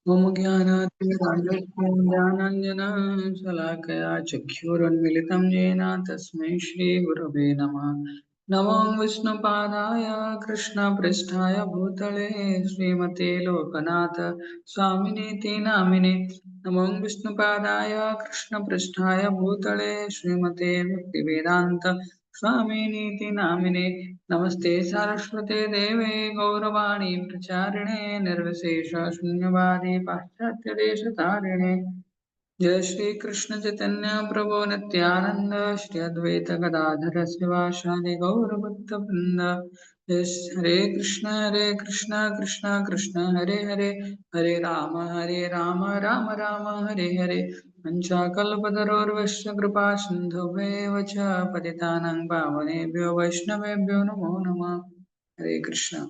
मम ज्ञानाञ्जनं शलाकया चक्षुरुन्मिलितं येन तस्मै श्रीगुरवे नमः। नमो विष्णुपादाय कृष्णपृष्ठाय भूतले श्रीमते लोकनाथ स्वामिनेति नामिने। नमो विष्णुपादाय कृष्णपृष्ठाय भूतले श्रीमते भक्तिवेदान्त स्वामिनीति नामिने। नमस्ते सारस्वते देवे गौरवाणी प्रचारिणे निर्विशेष शून्यवादी पाश्चात्य देशतारिणे। जय श्री कृष्ण चैतन्य प्रभु नित्यानंद श्री अद्वैत गदाधर शिवासादि गौर भक्त वृंद। हरे कृष्ण कृष्ण कृष्ण हरे हरे, हरे राम राम राम हरे हरे। वंशाकल्पतरोर्वश्य कृपा सिन्धुभ्येव च पतितानां पावनेभ्यो वैष्णवेभ्यो नमो नमः। हरे कृष्ण।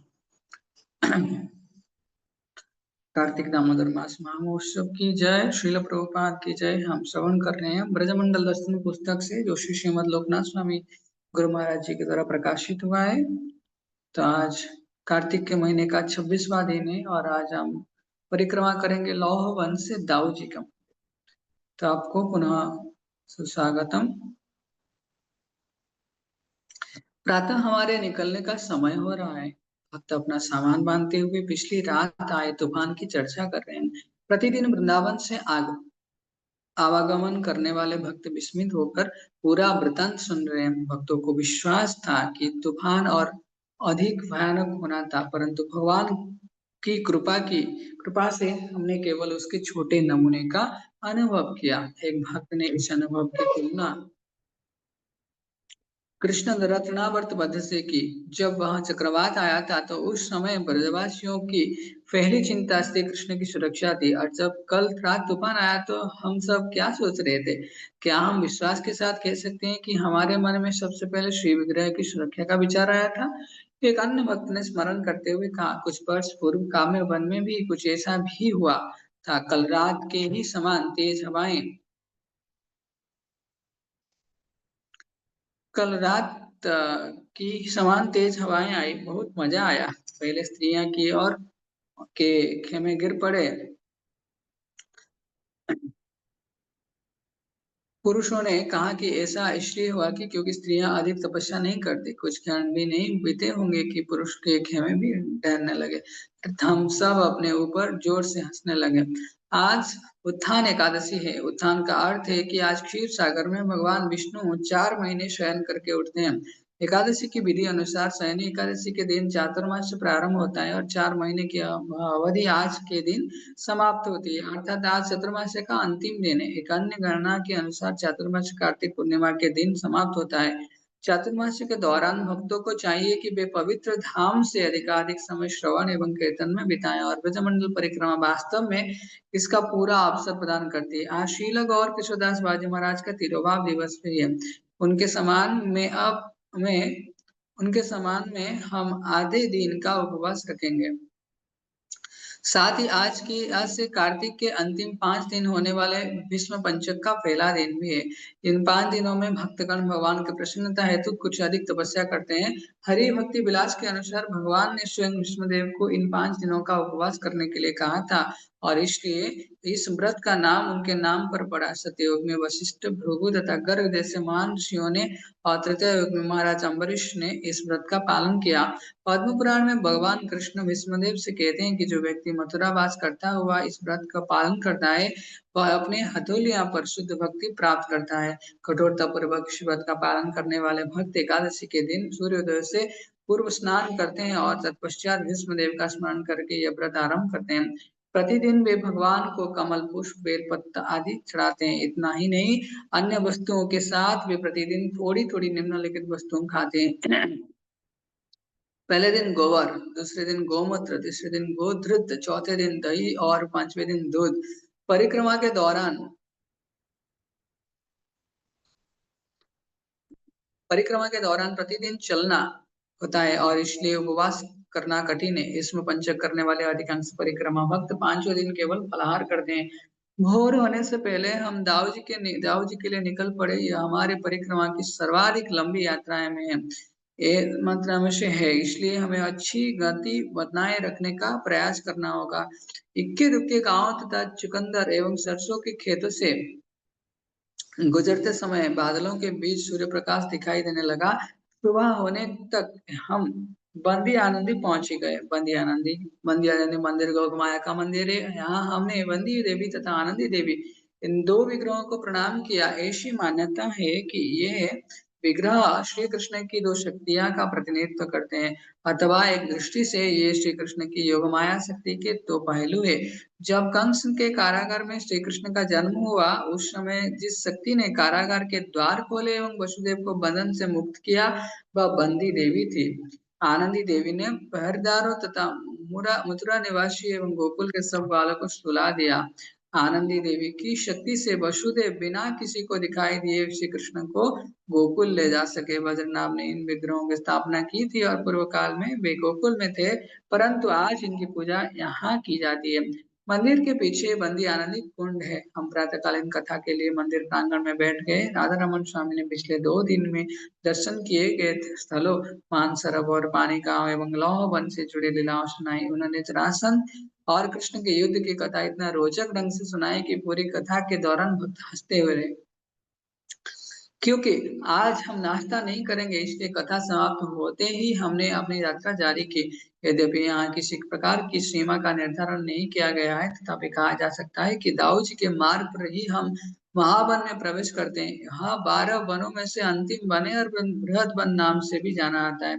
कार्तिक दामोदर मास महोत्सव की जय, श्रील प्रभुपाद की जय। हम श्रवण कर रहे हैं ब्रजमंडल दर्शन पुस्तक से, जो श्री श्रीमद लोकनाथ स्वामी गुरु महाराज जी के द्वारा प्रकाशित हुआ है। तो आज कार्तिक के महीने का 26वां दिन है और आज हम परिक्रमा करेंगे लौह वन से दाऊ जी का। तो आपको पुनः सुस्वागतम। प्रातः हमारे निकलने का समय हो रहा है। भक्त अपना सामान बांधते हुए पिछली रात आए तूफान की चर्चा कर रहे हैं। प्रतिदिन वृंदावन से आवागमन करने वाले भक्त विस्मित होकर पूरा वृतांत सुन रहे हैं। भक्तों को विश्वास था कि तूफान और अधिक भयानक होना था, परंतु भगवान की कृपा से हमने केवल उसके छोटे नमूने का अनुभव किया। एक भक्त ने इस अनुभव की तुलना कृष्ण रत्नावर्त वध से की। जब वह चक्रवात आया था तो उस समय ब्रजवासियों की पहली चिंता श्री कृष्ण की सुरक्षा थी, और जब कल रात तूफान आया तो हम सब क्या सोच रहे थे? क्या हम विश्वास के साथ कह सकते हैं कि हमारे मन में सबसे पहले श्री विग्रह की सुरक्षा का विचार आया था? एक अन्य भक्त ने स्मरण करते हुए कहा, कुछ वर्ष पूर्व काम्य वन में भी कुछ ऐसा भी हुआ था। कल रात के ही समान तेज हवाएं कल रात की समान तेज हवाएं आई, बहुत मजा आया। पहले स्त्रियां की और के खेमे गिर पड़े। पुरुषों ने कहा कि ऐसा इसलिए हुआ कि क्योंकि स्त्रियां अधिक तपस्या नहीं करती। कुछ क्षण भी नहीं बीते होंगे कि पुरुष के खेमे भी डरने लगे। हम सब अपने ऊपर जोर से हंसने लगे। आज उत्थान एकादशी है। उत्थान का अर्थ है कि आज क्षीर सागर में भगवान विष्णु 4 महीने शयन करके उठते हैं। एकादशी की विधि अनुसार शयनी एकादशी के दिन चातुर्मास प्रारंभ होता है और 4 महीने की अवधि आज के दिन समाप्त होती है, अर्थात आज चतुर्मास्य का अंतिम दिन है। एक अन्य गणना के अनुसार चातुर्मास्य कार्तिक पूर्णिमा के दिन समाप्त होता है। चातुर्मास्य के दौरान भक्तों को चाहिए कि वे पवित्र धाम से अधिकाधिक समय श्रवण एवं कीर्तन में बिताएं, और ब्रजमंडल परिक्रमा वास्तव में इसका पूरा अवसर प्रदान करती है। आज श्रील गौर किशोरदास बाजी महाराज का तिरुभाव दिवस भी है। उनके समान में अब में उनके समान में हम आधे दिन का उपवास रखेंगे। साथ ही आज से कार्तिक के अंतिम 5 दिन होने वाले भीष्म पंचक का पहला दिन भी है। इन 5 दिनों में भक्तगण भगवान की प्रसन्नता हेतु कुछ अधिक तपस्या करते हैं। हरि भक्ति विलास के अनुसार भगवान ने स्वयं विष्णुदेव को इन 5 दिनों का उपवास करने के लिए कहा था, और इसलिए इस व्रत का नाम उनके नाम पर पड़ा। सत्ययुग में वशिष्ठ, भृगु तथा गर्ग जैसे महान ऋषियों ने और त्रेता युग में महाराज अम्बरीश ने इस व्रत का पालन किया। पद्म पुराण में भगवान कृष्ण विष्णुदेव से कहते हैं कि जो व्यक्ति मथुरा वास करता हुआ इस व्रत का पालन करता है, वह अपने हथेलियों पर शुद्ध भक्ति प्राप्त करता है। कठोरता पूर्वक इस व्रत का पालन करने वाले भक्त एकादशी के दिन सूर्योदय से पूर्व स्नान करते हैं और तत्पश्चात विष्णुदेव का स्मरण करके यह व्रत आरंभ करते हैं। प्रतिदिन वे भगवान को कमल पुष्प, बेल पत्र आदि चढ़ाते हैं। इतना ही नहीं, अन्य वस्तुओं के साथ वे प्रतिदिन थोड़ी थोड़ी निम्नलिखित वस्तुएं खाते हैं। पहले दिन गोबर, दूसरे दिन गोमूत्र, तीसरे दिन गोधृत, चौथे दिन दही और पांचवें दिन दूध। परिक्रमा के दौरान परिक्रमा के दौरान प्रतिदिन चलना होता है और इसलिए उपवास करना कठिन है। इसमें पंचक करने वाले अधिकांश परिक्रमा भक्त 5वें दिन केवल फलाहार करते हैं। भोर होने से पहले हम दाऊ जी के लिए निकल पड़े। यह हमारे परिक्रमा की सर्वाधिक लंबी यात्राएं में है। मात्रा में से है, इसलिए हमें अच्छी गति बनाए रखने का प्रयास करना होगा। इक्के दुक्के गांव तथा चुकंदर एवं सरसों के खेतों से गुजरते समय बादलों के बीच सूर्य प्रकाश दिखाई देने लगा। सुबह होने तक हम बंदी आनंदी पहुंच ही गए। बंदी आनंदी मंदिर गौ माया का मंदिर है। यहाँ हमने बंदी देवी तथा आनंदी देवी इन दो विग्रहों को प्रणाम किया। ऐसी मान्यता है कि ये विग्रह श्री कृष्ण की दो शक्तियां का प्रतिनिधित्व करते हैं, अथवा एक दृष्टि से ये श्री कृष्ण की योग माया शक्ति के दो पहलू है। जब कंस के कारागार में श्री कृष्ण का जन्म हुआ, उस समय जिस शक्ति ने कारागार के द्वार खोले एवं वसुदेव को बंधन से मुक्त किया, वह बंदी देवी थी। आनंदी देवी ने पहरेदारों तथा मथुरा निवासी एवं गोकुल के सब बालकों को सुला दिया। आनंदी देवी की शक्ति से वसुदेव बिना किसी को दिखाई दिए श्री कृष्ण को गोकुल ले जा सके। बद्रीनाथ ने इन विग्रहों की स्थापना की थी और पूर्व काल में वे गोकुल में थे, परंतु आज इनकी पूजा यहाँ की जाती है। मंदिर के पीछे बंदी आनंदी कुंड है। हम प्रातःकालीन कथा के लिए मंदिर प्रांगण में बैठ गए। राधा रमन स्वामी ने पिछले 2 दिन में दर्शन किए गए स्थलों मानसरोवर, पानी गांव एवं लौह वन से जुड़े लीलाओं सुनाई। उन्होंने जरासंध और कृष्ण के युद्ध की कथा इतना रोचक ढंग से सुनाई कि पूरी कथा के दौरान भक्त हंसते हुए रहे। क्योंकि आज हम नाश्ता नहीं करेंगे, इसलिए कथा समाप्त होते ही हमने अपनी यात्रा जारी की। यद्यपि यहाँ किसी प्रकार की सीमा का निर्धारण नहीं किया गया है, तथापि कहा जा सकता है कि दाऊ जी के मार्ग पर ही हम महावन में प्रवेश करते हैं। यहाँ 12 वनों में से अंतिम वने और बृहद वन नाम से भी जाना आता है।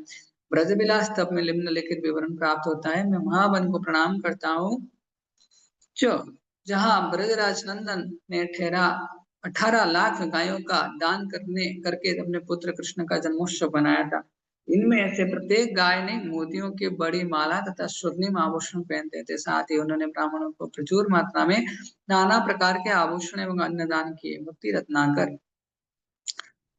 ब्रजविलास तब में निम्नलिखित विवरण प्राप्त होता है। मैं महावन को प्रणाम करता हूँ, जो जहाँ ब्रजराज नंदन ने ठहरा 18 लाख गायों का दान करके अपने पुत्र कृष्ण का जन्मोत्सव बनाया था। इनमें से प्रत्येक गाय ने मोतियों की बड़ी माला तथा स्वर्णिम आभूषण पहनते थे। साथ ही उन्होंने ब्राह्मणों को प्रचुर मात्रा में नाना प्रकार के आभूषण एवं अन्न दान किए। भक्ति रत्नाकर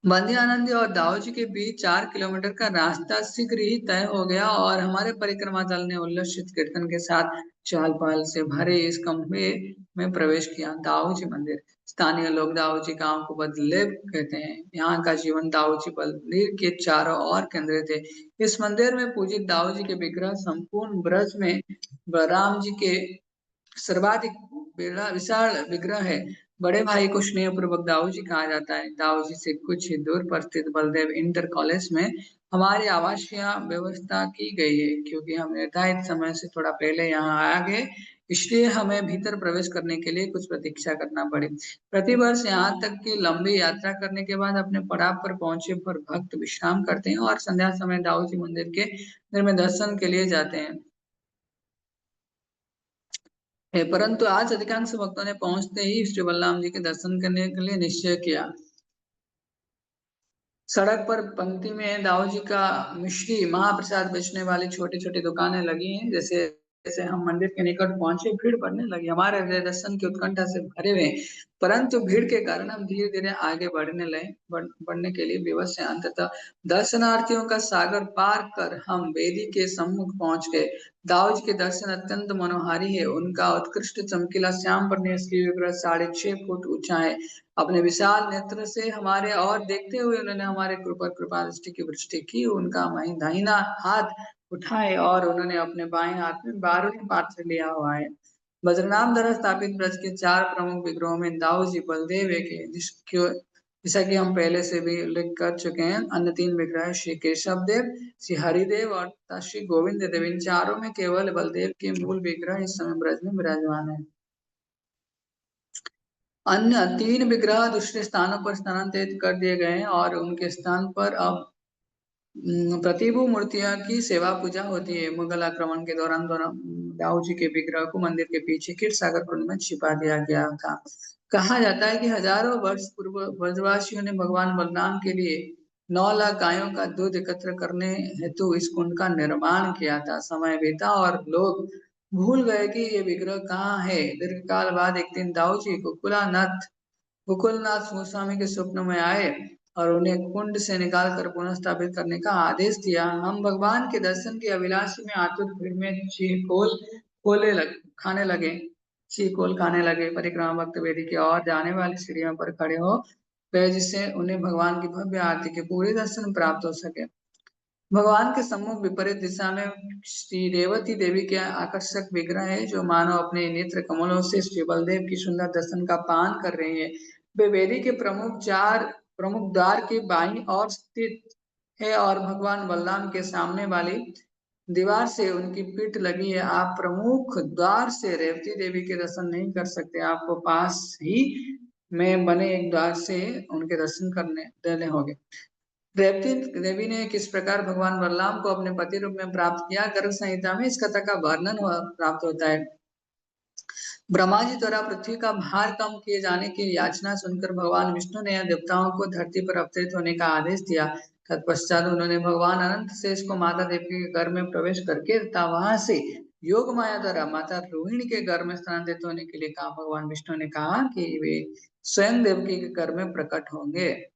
बंदी आनंदी और दाऊ जी के बीच 4 किलोमीटर का रास्ता शीघ्र ही तय हो गया और हमारे परिक्रमा दल ने उल्लसित कीर्तन के साथ चहल पहल से भरे इस कस्बे में प्रवेश किया। दाऊ जी मंदिर स्थानीय लोग दाऊ जी गांव को बलदेव कहते हैं। यहाँ का जीवन दाऊ जी मंदिर के चारों ओर केंद्रित है। इस मंदिर में पूजित दाऊ जी के विग्रह संपूर्ण ब्रज में बलराम जी के सर्वाधिक विशाल विग्रह है। बड़े भाई को स्नेह पूर्वक दाऊ जी कहा जाता है। दाऊ जी से कुछ ही दूर पर स्थित बलदेव इंटर कॉलेज में हमारी आवासीय व्यवस्था की गई है। क्योंकि हम निर्धारित समय से थोड़ा पहले यहाँ आ गए, इसलिए हमें भीतर प्रवेश करने के लिए कुछ प्रतीक्षा करना पड़ी। प्रतिवर्ष यहाँ तक की लंबी यात्रा करने के बाद अपने पड़ाव पर पहुंचे पर भक्त विश्राम करते हैं और संध्या समय दाऊ जी मंदिर के में दर्शन के लिए जाते हैं। परंतु आज अधिकांश भक्तों ने पहुंचते ही श्री बलराम जी के दर्शन करने के लिए निश्चय किया। सड़क पर पंक्ति में दाऊ जी का मिश्री महाप्रसाद बेचने वाली छोटी छोटी दुकानें लगी हैं। जैसे जैसे हम मंदिर के निकट पहुंचे, भीड़ बढ़ने लगी। हमारे दर्शन की उत्कंठा से भरे हुए, परंतु भीड़ के कारण हम धीरे धीरे आगे बढ़ने के लिए विवश हैं। अंततः दर्शनार्थियों का सागर पार कर हम वेदी के सम्मुख पहुंच गए। दाऊ जी के दर्शन अत्यंत मनोहारी है। उनका उत्कृष्ट चमकीला श्याम वर्णीय श्री विग्रह 6.5 फुट ऊंचा है। अपने विशाल नेत्र से हमारे और देखते हुए उन्होंने हमारे कृपा दृष्टि की वृष्टि की। उनका दाहिना हाथ उठाए और उन्होंने अपने बाएं हाथ में 12वें पात्र लिया हुआ है। बद्रीनाथ द्वारा स्थापित ब्रज के 4 प्रमुख विग्रहों में दाऊ जी बलदेव एक है, जिसको जैसा कि हम पहले से भी उल्लेख कर चुके हैं। अन्य 3 विग्रह श्री केशव देव, श्री हरिदेव और श्री गोविंद देव। इन चारों में केवल बलदेव के मूल विग्रह इस समय ब्रज में विराजमान है। अन्य 3 विग्रह दूसरे स्थानों पर स्थानांतरित कर दिए गए हैं और उनके स्थान पर अब प्रतिभू मूर्तियां की सेवा पूजा होती है। मुगल आक्रमण के दौरान दाऊ जी के विग्रह को मंदिर के पीछे क्षीर सागर कुंड में छिपा दिया गया था। कहा जाता है कि हजारों वर्ष पूर्व ब्रजवासियों ने भगवान बलराम के लिए 9 लाख गायों का दूध एकत्र करने हेतु इस कुंड का निर्माण किया था। समय बीता और लोग भूल गए कि ये विग्रह कहाँ है। दीर्घकाल बाद एक दिन दाऊ जी गोकुलनाथ गोस्वामी के स्वप्न में आए और उन्हें कुंड से निकालकर पुनः स्थापित करने का आदेश दिया। हम भगवान के दर्शन की अभिलाषी में आतुर भीड़ में खाने लगे चीकोल खाने लगे। परिक्रमा भक्त वेदी की ओर जाने वाली सीढ़ियों पर खड़े हो गए, जिससे उन्हें भगवान की भव्य आरती के पूरे दर्शन प्राप्त हो सके। भगवान के सम्मुख विपरीत दिशा में श्री रेवती देवी के आकर्षक विग्रह है, जो मानो अपने नेत्र कमलों से श्री बलदेव की सुंदर दर्शन का पान कर रही है। वे वेदी के प्रमुख द्वार के बाईं ओर स्थित है और भगवान बलराम के सामने वाली दीवार से उनकी पीठ लगी है। आप प्रमुख द्वार से रेवती देवी के दर्शन नहीं कर सकते, आपको पास ही में बने एक द्वार से उनके दर्शन करने देने होंगे। रेवती देवी ने किस प्रकार भगवान बलराम को अपने पति रूप में प्राप्त किया, गर्ग संहिता में इस कथा का वर्णन प्राप्त होता है। ब्रह्मा जी द्वारा पृथ्वी का भार कम किए जाने की याचना सुनकर भगवान विष्णु ने देवताओं को धरती पर अवतरित होने का आदेश दिया। तत्पश्चात उन्होंने भगवान अनंत शेष को माता देवी के घर में प्रवेश करके तथा वहां से योग माया द्वारा माता रोहिणी के घर में स्थानांतरित होने के लिए कहा। भगवान विष्णु ने कहा कि वे स्वयं देवकी के घर में प्रकट होंगे।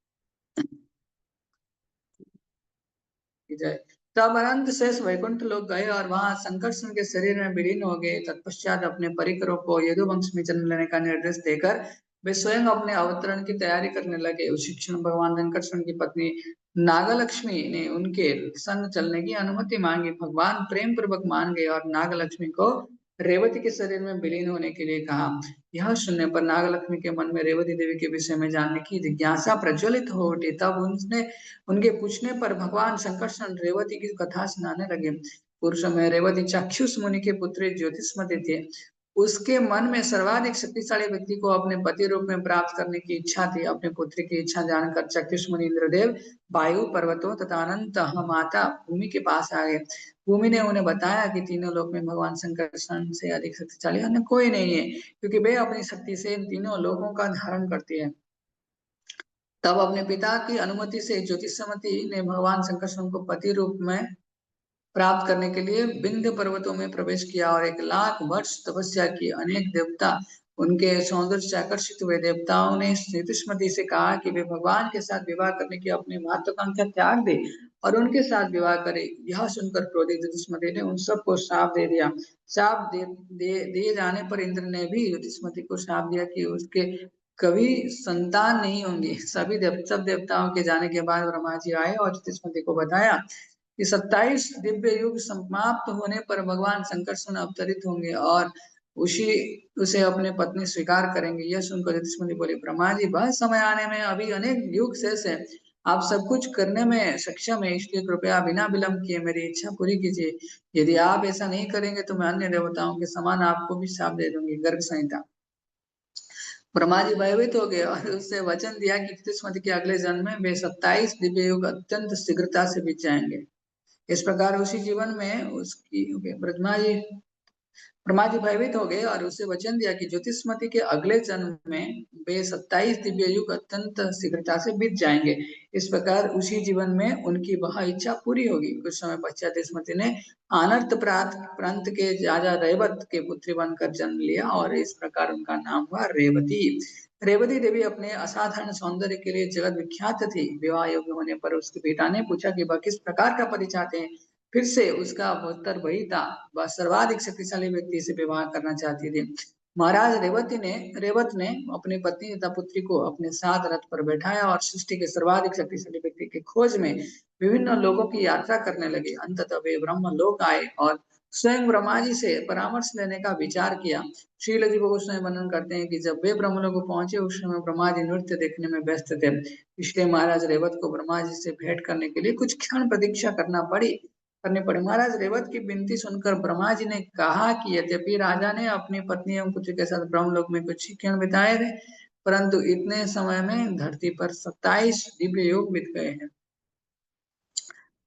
जय। तब अनंत शेष वैकुंठ लोग गए और वहां संकर्षण के शरीर में विलीन हो गए। तत्पश्चात अपने परिकरों को यदुवंश में जन्म लेने का निर्देश देकर वे स्वयं अपने अवतरण की तैयारी करने लगे। उसी क्षण भगवान संकर्षण की पत्नी नागलक्ष्मी ने उनके संग चलने की अनुमति मांगी। भगवान प्रेम पूर्वक मान गए और नागलक्ष्मी को रेवती के शरीर में विलीन होने के लिए कहा। यह सुनने पर नागलक्ष्मी के मन में रेवती देवी के विषय में जानने की जिज्ञासा प्रज्वलित हो उठी। तब उसने उनके पूछने पर भगवान संकर्षण रेवती की कथा सुनाने लगे। पूर्व में रेवती चाक्षुष मुनि के पुत्री ज्योतिषमती थे। उसके मन में सर्वाधिक शक्तिशाली व्यक्ति को अपने पति रूप में प्राप्त करने की इच्छा थी। अपने पुत्री की इच्छा जानकर चाक्षुष मुनि इंद्रदेव, वायु, पर्वतों तथा अनंत माता भूमि के पास आ गए। भूमि ने उन्हें बताया कि तीनों लोक में भगवान संकर्षण से अधिक शक्तिशाली अन्य कोई नहीं है, क्योंकि वे अपनी शक्ति से इन तीनों लोकों का धारण करती है। तब अपने पिता की अनुमति से ज्योतिषमती ने भगवान संकर्षण को पति रूप में प्राप्त करने के लिए विंध्य पर्वतों में प्रवेश किया और 1,00,000 वर्ष तपस्या की। अनेक देवता उनके सौंदर्य से आकर्षित हुए। देवताओं ने ज्योतिषमती से कहा कि वे भगवान के साथ विवाह करने की अपनी महत्वाकांक्षा त्याग दे और उनके साथ विवाह करे। यह सुनकर क्रोधित ज्योतिषमती ने उन सबको श्राप दे दिया। श्राप दिए जाने पर इंद्र ने भी ज्योतिषमती को श्राप दिया कि उसके कभी संतान नहीं होंगे। सब देवताओं के जाने के बाद ब्रह्मा जी आए और ज्योतिषमती को बताया कि 27 दिव्य युग समाप्त होने पर भगवान संकर्षण अवतरित होंगे और उसी उसे अपने पत्नी स्वीकार करेंगे। यह सुनकर ज्योतिषमती बोले, ब्रह्मा जी, वह समय आने में अभी अनेक युग शेष है। आप सब कुछ करने में सक्षम है, इसलिए कृपया बिना विलंब किए मेरी इच्छा पूरी कीजिए। यदि आप ऐसा नहीं करेंगे तो मैं अन्य देवताओं के समान आपको भी शाप दे दूंगी। गर्ग संहिता। ब्रह्मा जी भयभीत हो गए और उससे वचन दिया कि ज्योतिषमती के अगले जन्म में वे 27 दिव्य युग अत्यंत शीघ्रता से बीत जाएंगे। इस प्रकार उसी जीवन में उसकी ब्रह्मा जी भयभीत हो गए और उसे वचन दिया कि ज्योतिषमती के अगले जन्म में वे 27 दिव्य युग अत्यंत शीघ्रता से बीत जाएंगे। इस प्रकार उसी जीवन में उनकी वह इच्छा पूरी होगी। कुछ समय पश्चात ज्योतिषमती ने आनर्त प्रांत के राजा रेवत के पुत्री बनकर जन्म लिया और इस प्रकार उनका नाम हुआ रेवती। रेवती देवी अपने असाधारण सौंदर्य के लिए जगत विख्यात थी। विवाह योग्य होने पर उसके पिता ने पूछा कि वह किस प्रकार का पति चाहते हैं। फिर से उसका उत्तर वही था, वह सर्वाधिक शक्तिशाली व्यक्ति से विवाह करना चाहती थी। महाराज रेवत ने अपनी पत्नी तथा पुत्री को अपने साथ रथ पर बैठाया और सृष्टि के सर्वाधिक शक्तिशाली व्यक्ति की खोज में विभिन्न लोगों की यात्रा करने लगे। अंततः वे ब्रह्म लोक आए और स्वयं ब्रह्मा जी से परामर्श लेने का विचार किया। श्रील जी गोस्वामी वर्णन करते हैं कि जब वे ब्रह्मलोक को पहुंचे उस समय ब्रह्मा जी नृत्य देखने में व्यस्त थे। इसलिए महाराज रेवत को ब्रह्मा जी से भेंट करने के लिए कुछ क्षण प्रतीक्षा करनी पड़ी। महाराज रेवत की विनती सुनकर ब्रह्मा जी ने कहा कि यद्यपि राजा ने अपनी पत्नी एवं पुत्र के साथ ब्रह्मलोक में कुछ क्षण बिताए थे, परंतु इतने समय में धरती पर 27 दिव्य युग बीत गए हैं।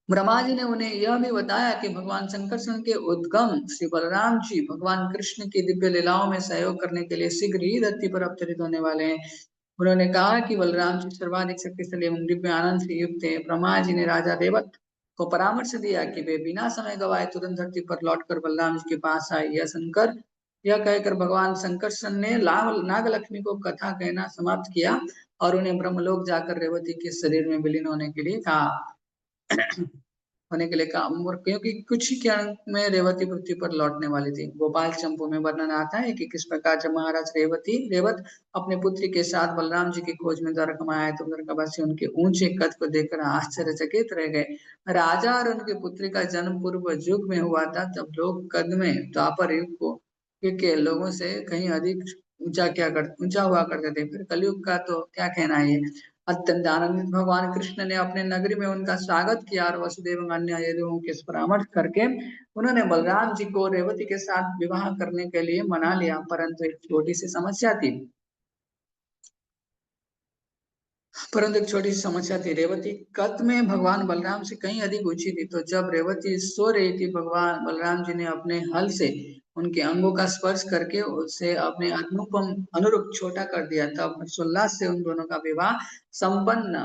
ब्रह्मा जी ने उन्हें यह भी बताया कि भगवान संकर्षण के उद्गम श्री बलराम जी भगवान कृष्ण की दिव्य लीलाओं में सहयोग करने के लिए शीघ्र ही धरती पर अवतरित होने वाले हैं। उन्होंने कहा कि बलराम जी सर्वाधिक शक्तिशाली एवं दिव्य आनंद से युक्त है। ब्रह्मा जी ने राजा रेवत को परामर्श दिया कि वे बिना समय गवाए तुरंत धरती पर लौटकर बलराम जी के पास आए। यह कहकर भगवान संकर्षण ने नागलक्ष्मी को कथा कहना समाप्त किया और उन्हें ब्रह्मलोक जाकर रेवती के शरीर में विलीन होने के लिए कहा। होने के लिए काम, और क्योंकि कुछ ही क्षण में रेवती पृथ्वी पर लौटने वाली थी। गोपाल चंपू में वर्णन आता है कि किस प्रकार जब महाराज रेवत अपने पुत्री के साथ बलराम जी की खोज में द्वारका में आए तो द्वारकावासी उनके ऊंचे कद को देखकर आश्चर्यचकित रह गए। राजा और उनकी पुत्री का जन्म पूर्व युग में हुआ था, तब लोग कद में द्वापर युग को के लोगों से कहीं अधिक ऊंचा हुआ करते थे। फिर कलयुग का तो क्या कहना है। अत्यंत आनंदित भगवान कृष्ण ने अपने नगरी में उनका स्वागत किया और वसुदेव और अन्य यदुओं के परामर्श करके उन्होंने बलराम जी को रेवती के साथ विवाह करने के लिए मना लिया, परंतु एक छोटी सी समस्या थी। परंतु एक छोटी सी समस्या थी, रेवती कद में भगवान बलराम से कहीं अधिक ऊंची थी। तो जब रेवती सो रही थी, भगवान बलराम जी ने अपने हल से उनके अंगों का स्पर्श करके उसे अपने अनुपम अनुरूप छोटा कर दिया। तब हर्षोल्लास से उन दोनों का विवाह संपन्न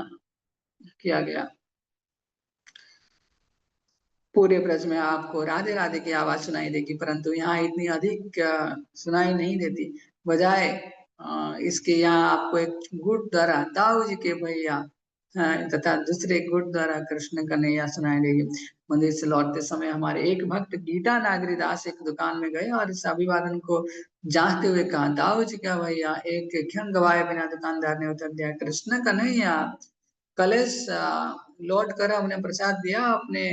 किया गया। पूरे ब्रज में आपको राधे राधे की आवाज सुनाई देगी, परंतु यहाँ इतनी अधिक सुनाई नहीं देती। बजाय इसके यहाँ आपको एक गुट द्वारा दाऊ जी के भैया तथा दूसरे गुट द्वारा कृष्ण कन्हैया सुनाई देगी। मंदिर से लौटते समय हमारे एक भक्त गीता नागरी दास एक दुकान में गए और इस अभिवादन को जांचते हुए कहा, दाऊ जी का भैया। एक क्षण गवाए बिना दुकानदार ने उत्तर दिया, कृष्ण कन्हैया। कलेश लौट कर हमने प्रसाद दिया, अपने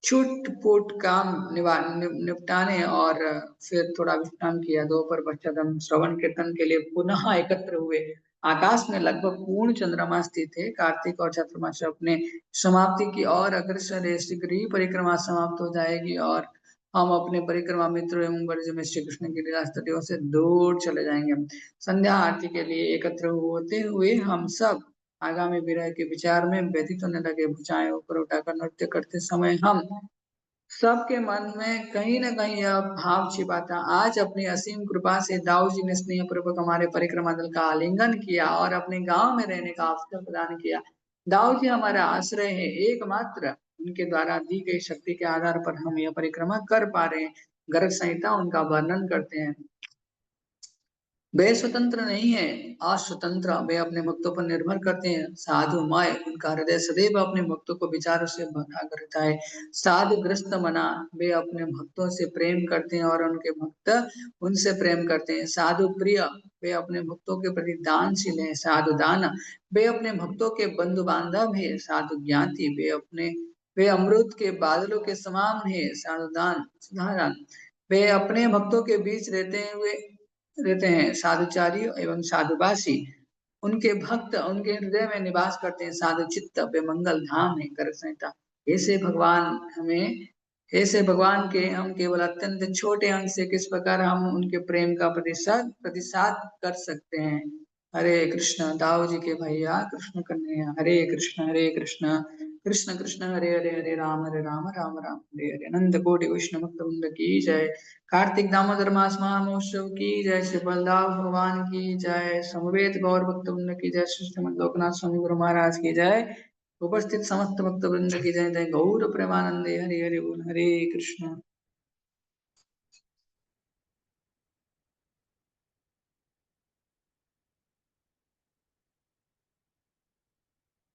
छूट फूट काम निपटाने और फिर थोड़ा विश्राम किया। दोपहर पश्चात हम श्रवण कीर्तन के लिए पुनः एकत्र हुए। आकाश में लगभग पूर्ण चंद्रमा स्थित थे। कार्तिक और चातुर्मास अपने समाप्ति की ओर अग्रसर है। शीघ्र ही परिक्रमा समाप्त हो जाएगी और हम अपने परिक्रमा मित्रों एवं वर्ज में श्री कृष्ण की लीला स्तुतियों से दूर चले जाएंगे। संध्या आरती के लिए एकत्र होते हुए हम सब आगामी विरह के विचार में व्यतीत होने लगे। भुजाएं ऊपर उठाकर नृत्य करते समय हम सबके मन में कहीं ना कहीं यह भाव छिपा था, आज अपनी असीम कृपा से दाऊ जी ने स्नेह पूर्वक हमारे परिक्रमा दल का आलिंगन किया और अपने गांव में रहने का अवसर प्रदान किया। दाऊ जी हमारा आश्रय है, एकमात्र उनके द्वारा दी गई शक्ति के आधार पर हम यह परिक्रमा कर पा रहे हैं। गर्ग संहिता उनका वर्णन करते हैं। वे स्वतंत्र नहीं है, अस्वतंत्र। वे अपने भक्तों पर निर्भर करते हैं। साधु माय उनका हृदय सदैव अपने भक्तों को विचारों से भरा रहता है। साधु ग्रस्त मना, वे अपने भक्तों से प्रेम करते हैं और उनके भक्त उनसे प्रेम करते हैं। साधु प्रिय, वे अपने भक्तों के प्रति दानशील हैं। साधु दान, वे अपने भक्तों के बंधु बांधव है। साधु ज्ञाति, वे अमृत के बादलों के समान है। साधु दान साधारण, वे अपने भक्तों के बीच रहते हैं। साधुचारी एवं साधुवासी, उनके भक्त उनके हृदय में निवास करते हैं। साधु चित्त, वे मंगल धाम है। कर संहिता। ऐसे भगवान हमें ऐसे भगवान के हम केवल अत्यंत छोटे अंग से किस प्रकार हम उनके प्रेम का प्रतिसाद कर सकते हैं। हरे कृष्ण। दाऊ जी के भैया कृष्ण कन्हैया। हरे कृष्ण कृष्ण कृष्ण हरे हरे, हरे राम राम राम हरे हरे। अनंत कोटि वैष्णव भक्त वृंद की जय। कार्तिक दामोदर मास महोत्सव की जय। श्री बलदाव भगवान की जय। समवेत गौर भक्त वृंद की जय। श्री श्रीमद लोकनाथ स्वामी गुरु महाराज की जय। उपस्थित समस्त भक्त वृंद की जय। जय गौर प्रेमानंदे। हरे हरे बोल। हरे कृष्ण।